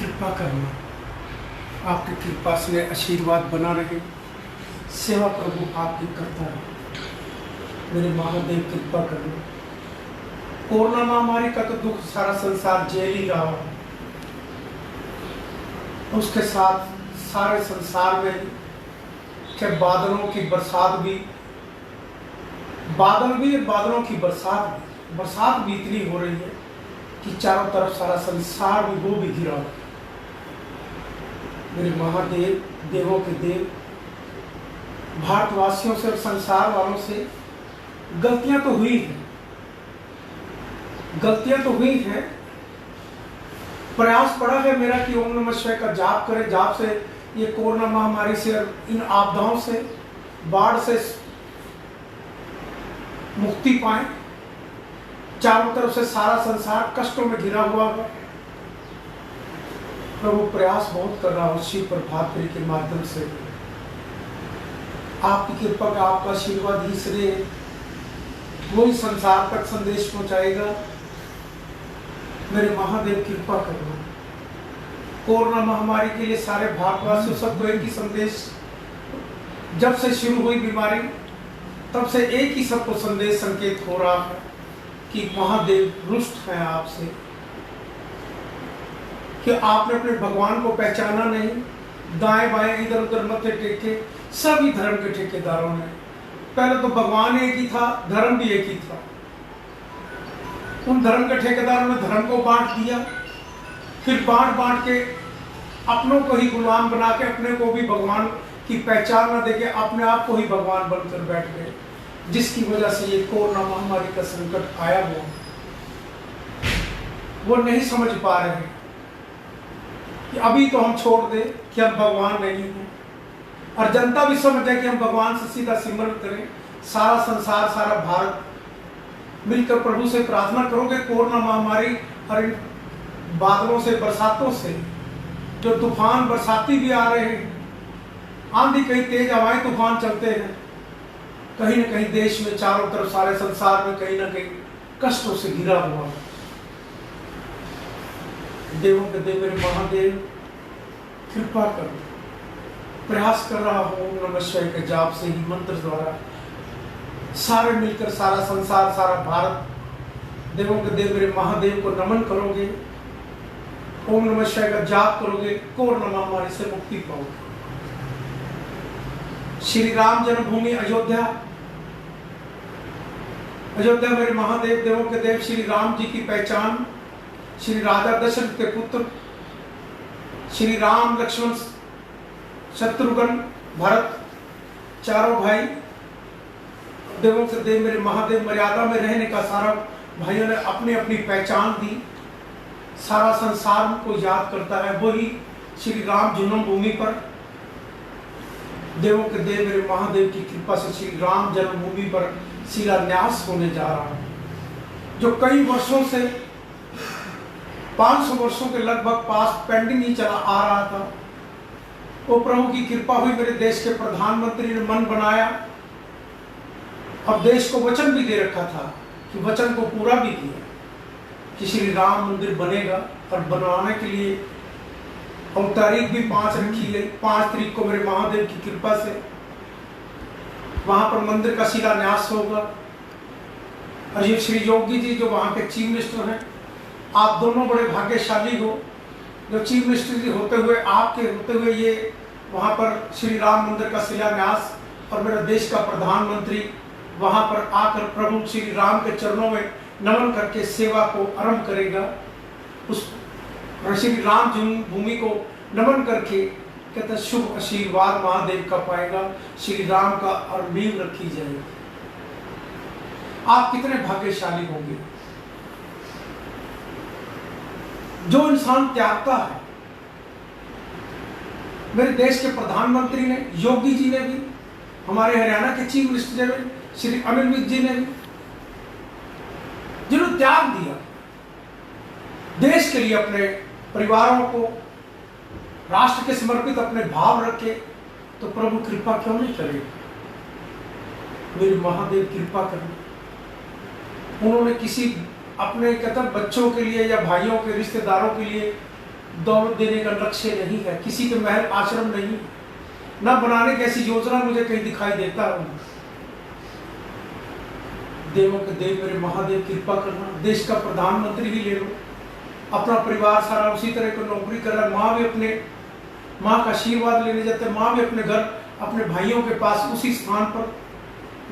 कृपा करना, आपकी कृपा से आशीर्वाद बना रहे, सेवा प्रभु आपकी करता रहे। मेरे महादेव कृपा करना। कोरोना महामारी का तो दुख सारा संसार झेल ही रहा है, उसके साथ सारे संसार में के बादलों की बरसात भी, बादलों की बरसात भी इतनी हो रही है कि चारों तरफ सारा संसार भी वो भी घिरा है। मेरे महादेव, देवों के देव, भारतवासियों से और संसार वालों से गलतियां तो हुई हैं, प्रयास पड़ा है मेरा कि ओम नमः शिवाय का जाप करें, जाप से ये कोरोना महामारी से और इन आपदाओं से, बाढ़ से मुक्ति पाएं। चारों तरफ से सारा संसार कष्टों में घिरा हुआ है। प्रभु प्रयास बहुत कर रहा हूं शिव प्रभात फेरी के माध्यम से। आपकी कृपा का, आपका आशीर्वाद ही श्रेय, वही संसार तक संदेश पहुंचाएगा। मेरे महादेव कृपा करना। कोरोना महामारी के लिए सारे भारतवासियों सबको एक ही संदेश, जब से शुरू हुई बीमारी तब से एक ही सबको संदेश संकेत हो रहा है कि महादेव रुष्ट हैं आपसे, कि आपने अपने भगवान को पहचाना नहीं। दाएं बाएं इधर उधर मत्थे टेके सभी धर्म के ठेकेदारों ने, पहले तो भगवान एक ही था, धर्म भी एक ही था, उन धर्म के ठेकेदारों ने धर्म को बांट दिया, फिर बांट के अपनों को ही गुलाम बना के अपने को भी भगवान की पहचान न देके अपने आप को ही भगवान बनकर बैठ गए, जिसकी वजह से ये कोरोना महामारी का संकट आया हुआ। वो नहीं समझ पा रहे हैं कि अभी तो हम छोड़ दे कि हम भगवान नहीं हैं, और जनता भी समझ जाए कि हम भगवान से सीधा सिमरन करें। सारा संसार, सारा भारत मिलकर प्रभु से प्रार्थना करोगे कोरोना महामारी और इन बादलों से, बरसातों से, जो तूफान बरसाती भी आ रहे हैं, आंधी, कहीं तेज हवाएं तूफान चलते हैं, कहीं न कहीं देश में, चारों तरफ सारे संसार में कहीं ना कहीं कष्टों से घिरा हुआ है। देवों के देव मेरे महादेव कृपा करो। प्रयास कर रहा हूं ओम नमः शिवाय के जाप से ही, मंत्र द्वारा सारे मिलकर, सारा संसार, सारा भारत देवों के देव मेरे महादेव को नमन करोगे, ओम नमः शिवाय का जाप करोगे, कोरोना महामारी से मुक्ति पाओगे। श्री राम जन्मभूमि अयोध्या मेरे महादेव, देवों के देव श्री राम जी की पहचान, श्री राजा दशरथ के पुत्र श्री राम, लक्ष्मण, शत्रुघ्न, भरत, चारों भाई, देवों के देव मेरे महादेव, मर्यादा में रहने का सारा भाइयों ने अपनी अपनी पहचान दी। सारा संसार को याद करता है, वही श्री राम जन्मभूमि पर देवों के देव मेरे महादेव की कृपा से श्री राम जन्मभूमि पर शिलान्यास होने जा रहा है, जो कई वर्षों से, 500 वर्षों के लगभग पास पेंडिंग ही चला आ रहा था। वो प्रभु की कृपा हुई, मेरे देश के प्रधानमंत्री ने मन बनाया, अब देश को वचन भी दे रखा था कि वचन को पूरा भी किया कि श्री राम मंदिर बनेगा, और बनवाने के लिए और तारीख भी 5 रखी गई। 5 तारीख को मेरे महादेव की कृपा से वहां पर मंदिर का शिलान्यास होगा। और ये श्री योगी जी जो वहां के चीफ मिनिस्टर हैं, आप दोनों बड़े भाग्यशाली हो, जो चीफ मिनिस्टर होते हुए, आपके होते हुए ये वहां पर श्री राम मंदिर का शिलान्यास, और मेरा देश का प्रधानमंत्री वहां पर आकर प्रभु श्री राम के चरणों में नमन करके सेवा को आरंभ करेगा। उस श्री राम जन्मभूमि को नमन करके कहते शुभ आशीर्वाद महादेव का पाएगा, श्री राम का और नींव रखी जाएगी। आप कितने भाग्यशाली होंगे। जो इंसान त्यागता है, मेरे देश के प्रधानमंत्री ने, योगी जी ने भी, हमारे हरियाणा के चीफ मिनिस्टर ने, श्री अनिल विज जी ने भी, जिन्होंने त्याग दिया देश के लिए, अपने परिवारों को राष्ट्र के समर्पित अपने भाव रखे, तो प्रभु कृपा क्यों नहीं करेगा। मेरे महादेव कृपा करें। उन्होंने किसी अपने कहते बच्चों के लिए या भाइयों के रिश्तेदारों के लिए दौलत देने का लक्ष्य नहीं है, किसी के महल आश्रम नहीं, ना बनाने की ऐसी योजना मुझे कहीं दिखाई देता हो। देवों के देव मेरे महादेव कृपा करना। देश का प्रधानमंत्री ही ले लो, अपना परिवार सारा उसी तरह की नौकरी कर रहा है, माँ भी अपने माँ का आशीर्वाद लेने जाते हैं, माँ भी अपने घर अपने भाइयों के पास उसी स्थान पर,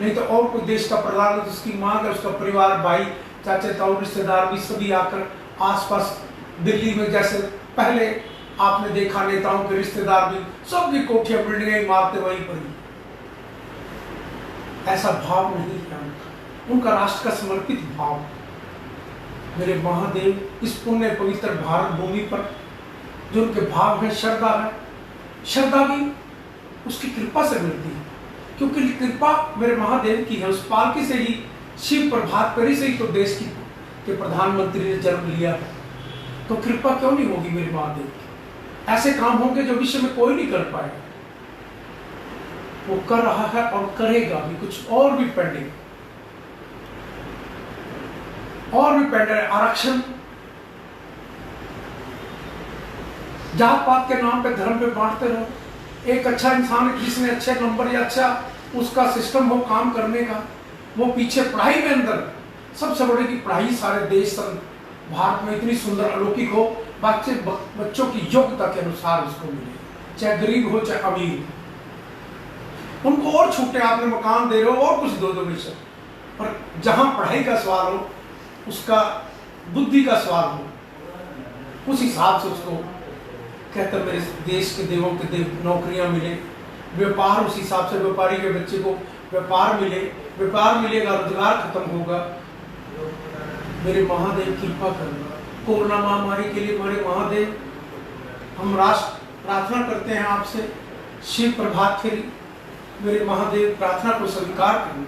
नहीं तो और कोई देश का प्रधान, तो उसकी माँ का उसका परिवार, भाई, चाचा ताऊ, रिश्तेदार भी सभी आकर आसपास दिल्ली में जैसे पहले आपने देखा नेताओं के रिश्तेदार भी सब भी कोठियां बिल्डिंगें मारते वहीं पर ही। ऐसा भाव नहीं है उनका राष्ट्र का समर्पित भाव। मेरे महादेव इस पुण्य पवित्र भारत भूमि पर जो उनके भाव है, श्रद्धा है, श्रद्धा भी उसकी कृपा से मिलती है, क्योंकि कृपा मेरे महादेव की है। उस पालकी से ही, शिव प्रभात पर ही से ही तो देश की के प्रधानमंत्री ने जन्म लिया है, तो कृपा क्यों नहीं होगी मेरे महादेव की। ऐसे काम होंगे जो विश्व में कोई नहीं कर पाएगा, वो कर रहा है और करेगा भी। कुछ और भी पेंडिंग है, आरक्षण, जात पात के नाम पे धर्म पे बांटते रहो। एक अच्छा इंसान जिसने अच्छे नंबर या अच्छा उसका सिस्टम हो काम करने का, वो पीछे पढ़ाई में अंदर सबसे बड़ी की पढ़ाई सारे देश भारत में इतनी सुंदर अलौकिक हो, बच्चों की योग्यता के अनुसार उसको मिले, चाहे गरीब हो चाहे अमीर। उनको और छूटे, आपने मकान दे रहे हो और कुछ दो बेशक, पर जहां पढ़ाई का सवाल हो, उसका बुद्धि का सवाल हो, उस हिसाब से उसको कहते मेरे देश के देवों के देव नौकरियां मिले, व्यापार उस हिसाब से, व्यापारी के बच्चे को व्यापार मिले, व्यापार मिलेगा रोजगार खत्म होगा। मेरे महादेव कृपा करना। कोरोना महामारी के लिए मेरे महादेव हम राष्ट्र प्रार्थना करते हैं आपसे, शिव प्रभात के लिए मेरे महादेव प्रार्थना को स्वीकार करें।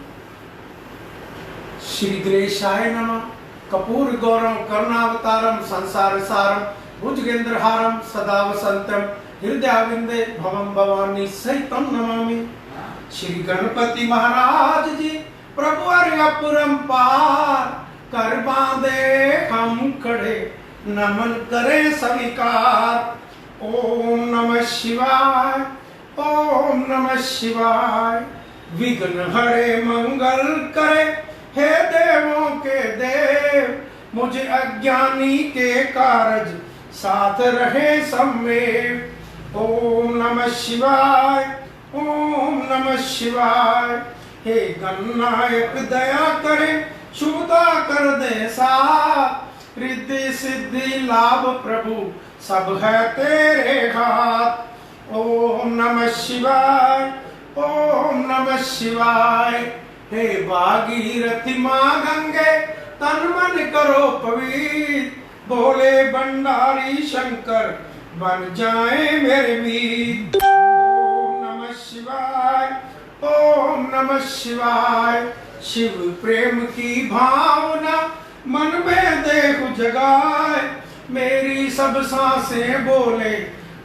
श्री गणेशाय नमः। कपूर गौरम करुणावतारम संसार सारम भुजगेंद्रहारम सदा वसंतम हृदयाविंदे भवम भवानी सहितम नमामि। श्री गणपति महाराज जी प्रभु अर्यपुरम पार कर बांधे हम खड़े, नमन करे स्वीकार। ओम नमः शिवाय, ओम नमः शिवाय। विघ्न हरे मंगल करे, हे देवों के देव, मुझे अज्ञानी के कारज साथ रहे सब में। ओम नमः शिवाय, ओम नमः शिवाय। हे गणनायक दया करे, शुभता कर दे साथ, रिद्धि सिद्धि लाभ प्रभु सब है तेरे हाथ। ओम नमः शिवाय, ओम नमः शिवाय। हे भागीरथी माँ गंगे, तन मन करो पवित्र, भोले भंडारी शंकर बन जाए मेरे मीत। ओम नमः शिवाय, ओम नमः शिवाय। शिव प्रेम की भावना मन में देखो जगाए, मेरी सब सांसें बोले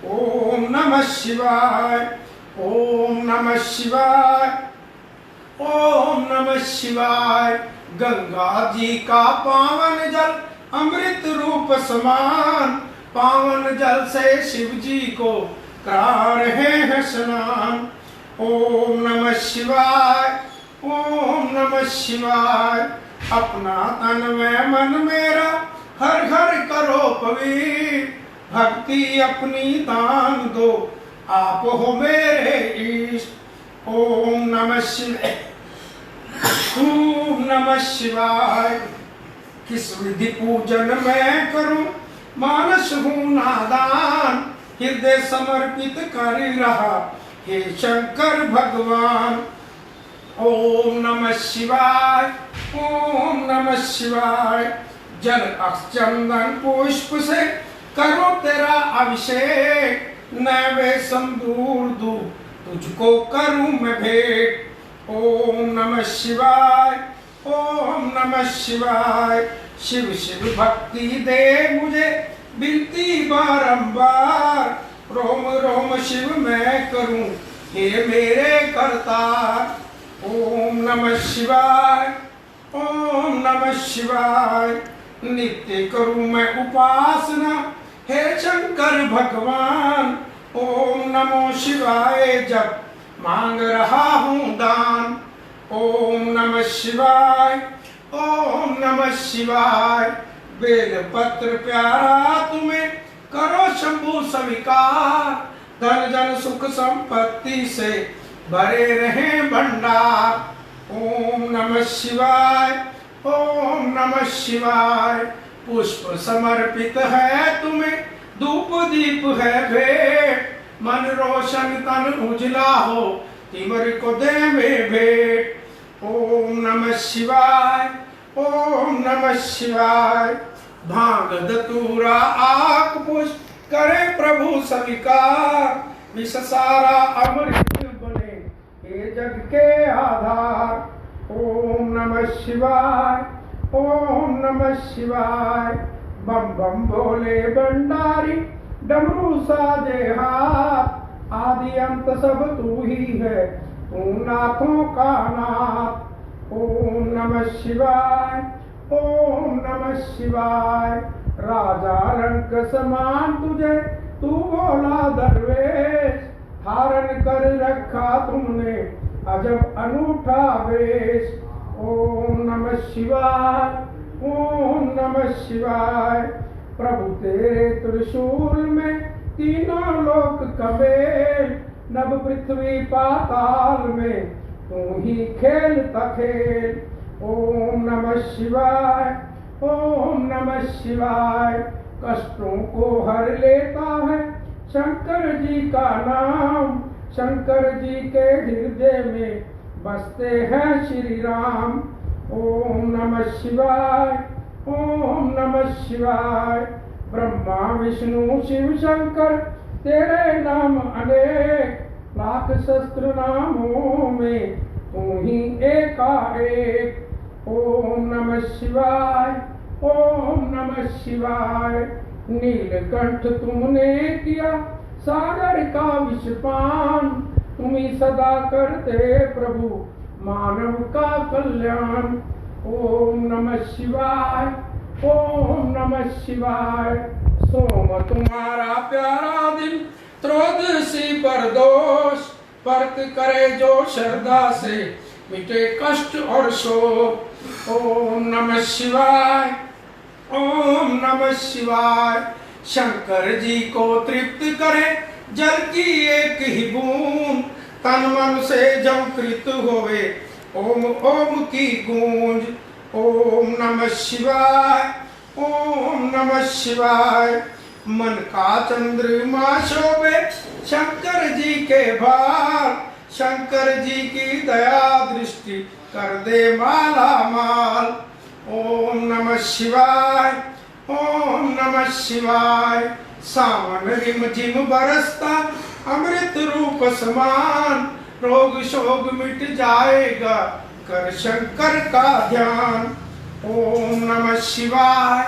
ओम नमः शिवाय, ओम नमः शिवाय, ओम नमः शिवाय। गंगा जी का पावन जल अमृत रूप समान, पावन जल से शिव जी को करा रहे हैं स्नान। ओम नमः शिवाय, ओम नमः शिवाय। अपना तन में मन मेरा हर घर करो पवित्र, भक्ति अपनी दान दो, आप हो मेरे इष्ट। ओम नमः शिवाय, ओम नमः शिवाय। किस विधि पूजन मैं करूं, मानस हूं नादान, हृदय समर्पित कर रहा हे शंकर भगवान। ओम नमः शिवाय, ओम नमः शिवाय। जल अक्षचंदन पुष्प से करो तेरा अभिषेक, नैवेद्य संदूर दूं तुझको करूं मैं भेंट। ओम नमः शिवाय, ओम नमः शिवाय। शिव शिव भक्ति दे मुझे विनती बारंबार, रोम रोम शिव मैं करूं हे मेरे करतार। ओम नमः शिवाय, ओम नमः शिवाय। नित्य करूं मैं उपासना, हे शंकर भगवान। ओम नमो शिवाय जब मांग रहा हूँ दान। ओम नमः शिवाय, ओम नमः शिवाय। बेल पत्र प्यारा तुम्हें करो शंभु स्वीकार। धन जन सुख संपत्ति से भरे रहे भंडार। ओम नमः शिवाय, ओम नमः शिवाय। पुष्प समर्पित है तुम्हें, धूप दीप है भेंट। मन रोशन तन उजला हो, तिमर को देवे भेंट। ओम नमः शिवाय, ओम नमः शिवाय। भांग धतूरा आक पुष्प करे प्रभु स्वीकार। विष सारा अमृत बने ये जग के आधार। ओम नमः शिवाय, ओम नमः शिवाय। बम बम भोले भंडारी डमरू साजे हाथ। आदि अंत सब तू ही है, तू नाथों का नाथ। ओम नमः शिवाय, ओम नमः शिवाय। राजा रंग समान तुझे तू बोला दरवेश। धारण कर रखा तुमने अजब अनूठा वेश। ओम नमः शिवाय, ओम नमः शिवाय। प्रभु तेरे त्रिशूल में तीनों लोक कबे। नभ पृथ्वी पाताल में तू ही खेलता खेल। ओम नमः शिवाय, ओम नमः शिवाय। कष्टों को हर लेता है शंकर जी का नाम। शंकर जी के हृदय में बसते हैं श्री राम। ओम नमः शिवाय, ओम नमः शिवाय। ब्रह्मा विष्णु शिव शंकर तेरे नाम अनेक। लाख शस्त्र नामों में तू ही एकाएक। ओम नमः शिवाय, ओम नमः शिवाय। नीलकंठ तुमने किया सागर का विषपान। तुम ही सदा करते प्रभु मानव का कल्याण। ओम नमः शिवाय, ओम नमः शिवाय। सोम तुम्हारा प्यारा दिन, त्रयोदशी पर दोष। व्रत करे जो श्रद्धा से, मिटे कष्ट और शोक। ओम नमः शिवाय, ओम नमः शिवाय। शंकर जी को तृप्त करे जल की एक ही बूंद। तन मन से जब कृत होवे ओम ओम की गूंज। ओम नमः शिवाय, ओम नमः शिवाय। मन का चंद्रमा शोभे शंकर जी के भार। शंकर जी की दया दृष्टि कर दे माला माल। ओम नमः शिवाय, ओम नमः शिवाय। सावन रिम झिम बरसता अमृत रूप समान। रोग शोक मिट जाएगा कर शंकर का ध्यान। ओम नमः शिवाय,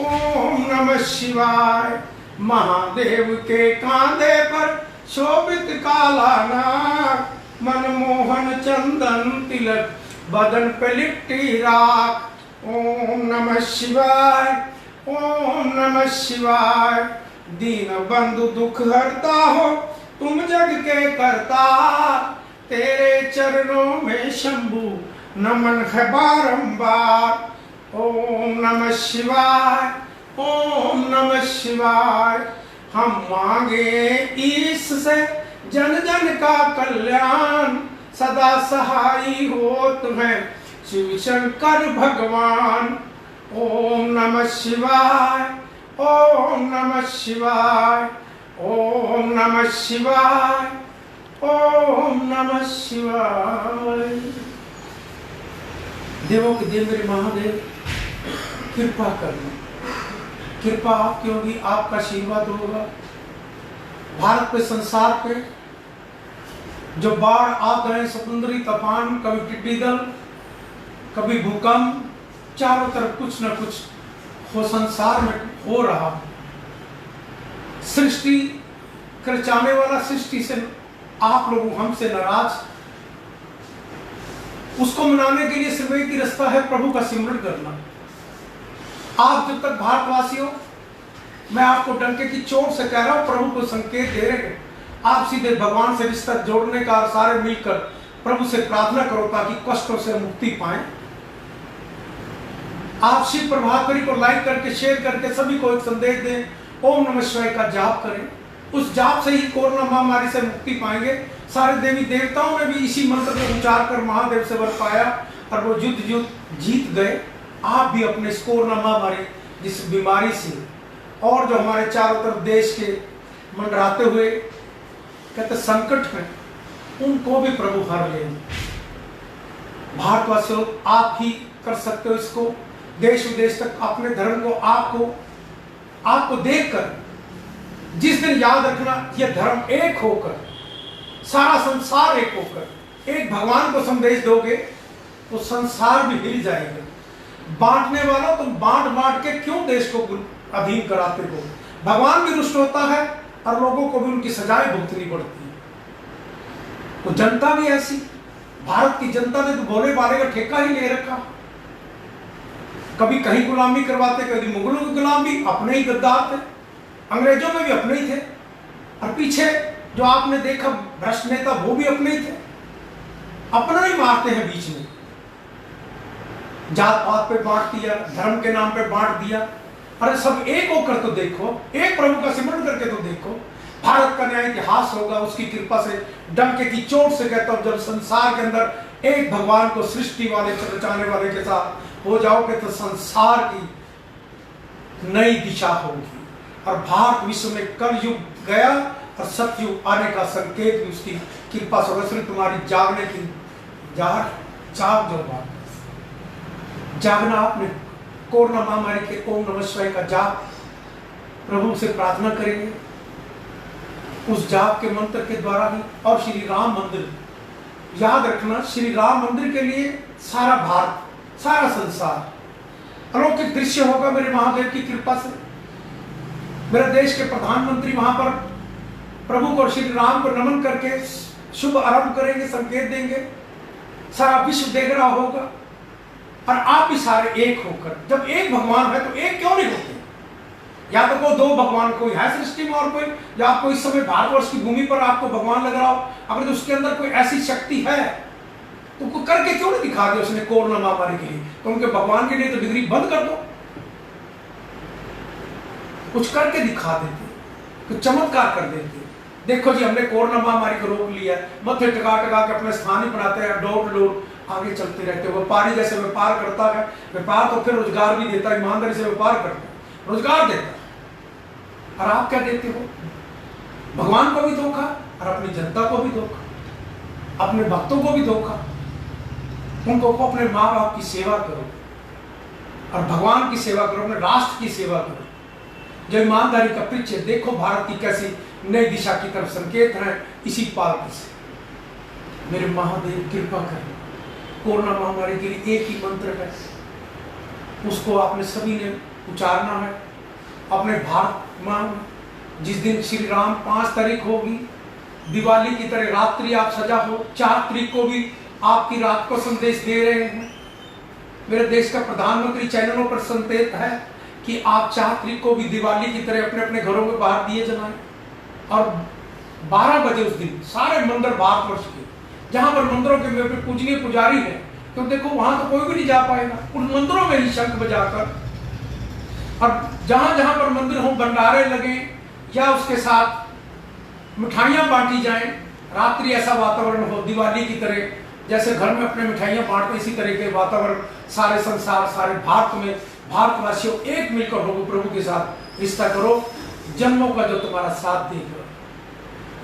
ओम नमः शिवाय। महादेव के कांधे पर शोभित काला नाग। मनमोहन चंदन तिलक बदन पे लिपटी राख। ओम नमः शिवाय, ओम नमः शिवाय। दीन बंधु दुख हरता हो तुम जग के करता। तेरे चरणों में शंभु नमन है बारंबार। ओम नमः शिवाय, ओम नमः शिवाय। हम मांगे ईश से जन जन का कल्याण। सदा सहाई हो तुम्हें शिव शंकर भगवान। ओम नमः शिवाय, ओम नमः शिवाय। ओम नमः शिवाय, ओम नमः शिवाय। देवों के देव मेरे महादेव, कृपा करना। कृपा आपकी होगी, आपका आशीर्वाद होगा। भारत पे, संसार पे जो बाढ़ आ गए, समुद्री तूफान, कभी टिड्डी दल, कभी भूकंप, चारों तरफ कुछ न कुछ हो संसार में हो रहा। सृष्टि करचाने वाला सृष्टि से आप लोग हमसे नाराज। उसको मनाने के लिए सिर्फ एक ही रास्ता है, प्रभु का सिमरन करना। आप जब तक भारतवासियों मैं आपको डंके की चोट से कह रहा हूं, प्रभु को संकेत दे रहे हैं। आप सीधे भगवान से रिश्ता जोड़ने का और सारे मिलकर प्रभु से प्रार्थना करो ताकि कष्टों से मुक्ति पाएं। आप शिव प्रभाकरी को लाइक करके शेयर करके सभी को एक संदेश दें। ओम नमः शिवाय का जाप करें। उस जाप से ही कोरोना महामारी से मुक्ति पाएंगे। सारे देवी देवताओं ने भी इसी मंत्र को उच्चार कर महादेव से वर पाया और वो युद्ध जीत गए। आप भी अपने इस कोरोना महामारी जिस बीमारी से और जो हमारे चारों तरफ देश के मंडराते हुए कहते संकट में, उनको भी प्रभु हर लेंगे। भारतवासियों, आप ही कर सकते हो इसको। देश विदेश तक अपने धर्म को आपको देखकर जिस दिन याद रखना, यह धर्म एक होकर, सारा संसार एक होकर एक भगवान को संदेश दोगे तो संसार भी हिल जाएगा। बांटने वालों, तुम बांट के क्यों देश को अधीन कराते हो? भगवान भी रुष्ट होता है और लोगों को भी उनकी सजाएं भुगतनी पड़ती है। तो जनता भी ऐसी, भारत की जनता ने तो भोले बाले का ठेका ही ले रखा। कभी कहीं गुलामी करवाते, कभी मुगलों की गुलामी, अपने ही गद्दार थे। अंग्रेजों में भी अपने ही थे और पीछे जो आपने देखा भ्रष्ट नेता वो भी अपने ही थे। अपना ही मारते हैं बीच में। जात पात पे बांट दिया, धर्म के नाम पे बांट दिया। अरे सब एक होकर तो देखो, एक प्रभु का सिमरन करके तो देखो। भारत का नया इतिहास होगा उसकी कृपा से। डंके की चोट से कहता हूं, जब संसार के अंदर एक भगवान को सृष्टि वाले रचाने वाले के साथ हो जाओगे तो संसार की नई दिशा होगी और भारत विश्व में कल युग गया और सतयुग आने का संकेत भी उसकी कृपा से। सिर्फ तुम्हारी जागने की जाग जो बात जागना, आपने कोरोना महामारी के ओम नमः शिवाय का जाप प्रभु से प्रार्थना करेंगे। उस जाप के मंत्र के द्वारा ही। और श्री राम मंदिर याद रखना, श्री राम मंदिर के लिए सारा भारत, सारा संसार अलौकिक दृश्य होगा मेरे महादेव की कृपा से। मेरे देश के प्रधानमंत्री वहां पर प्रभु को, श्री राम को नमन करके शुभ आरंभ करेंगे, संकेत देंगे। सारा विश्व देख रहा होगा और आप भी सारे एक होकर। जब एक भगवान है तो एक क्यों नहीं होते? या तो दो भगवान कोई है सृष्टि में और कोई, या आपको इस समय भारतवर्ष की भूमि पर आपको भगवान लग रहा हो, अगर उसके अंदर कोई ऐसी शक्ति है तो को करके क्यों नहीं दिखा दिया उसने कोरोना महामारी के लिए? तो उनके भगवान के लिए तो डिग्री बंद कर दो, कुछ करके दिखा देते, कुछ चमत्कार कर देते। देखो जी, हमने कोरोना महामारी को रोक लिया, मथे टका के अपने स्थान ही बनाते हैं, डोर टू डोर आगे चलते रहते हो। व्यापारी जैसे व्यापार करता है, व्यापार तो फिर रोजगार भी देता है, ईमानदारी से व्यापार करता है, रोजगार देता है। और आप क्या देते हो? भगवान को भी धोखा और अपनी जनता को भी धोखा, अपने भक्तों को भी धोखा। उनको अपने माँ बाप की सेवा करो और भगवान की सेवा करो, अपने राष्ट्र की सेवा करो। जो ईमानदारी का पीछे देखो भारत की कैसी नई दिशा की तरफ संकेत है इसी पाल से। मेरे महादेव कृपा करें। कोरोना महामारी के लिए एक ही मंत्र है, उसको आपने सभी ने उच्चारना है अपने भारत में। जिस दिन श्री राम 5 तारीख होगी, दिवाली की तरह रात्रि आप सजा हो। 4 तारीख को भी आपकी रात को संदेश दे रहे हैं। मेरे देश का प्रधानमंत्री चैनलों पर संकेत है कि आप 4 तारीख को भी दिवाली की तरह अपने अपने घरों के बाहर दिए जलाएं और 12 बजे उस दिन सारे मंदिर भारतवर्ष के जहां पर मंदिरों के में पूजनीय पुजारी है, तो देखो वहां तो कोई भी नहीं जा पाएगा। उन मंदिरों में ही शंख बजाकर और जहां जहां पर मंदिर हो भंडारे लगे या उसके साथ मिठाइयां बांटी जाएं। रात्रि ऐसा वातावरण हो दिवाली की तरह, जैसे घर में अपने मिठाइयां बांटते इसी तरह के वातावरण सारे संसार, सारे भारत में भारतवासियों एक मिलकर हो प्रभु के साथ रिश्ता करो। जन्मों का जो तुम्हारा साथ देगा।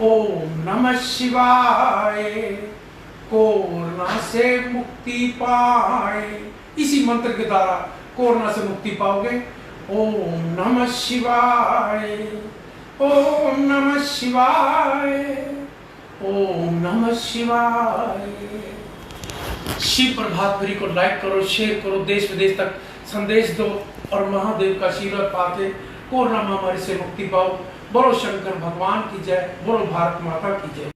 ओम नमः शिवाय। कोरोना से मुक्ति पाए, इसी मंत्र के द्वारा कोरोना से मुक्ति पाओगे। ओम नमः शिवाय, ओम नमः शिवाय, ओम नमः शिवाय। शिव प्रभात फेरी को लाइक करो, शेयर करो, देश विदेश तक संदेश दो और महादेव का आशीर्वाद पाके कोरोना महामारी से मुक्ति पाओ। बोलो शंकर भगवान की जय, बोलो भारत माता की जय।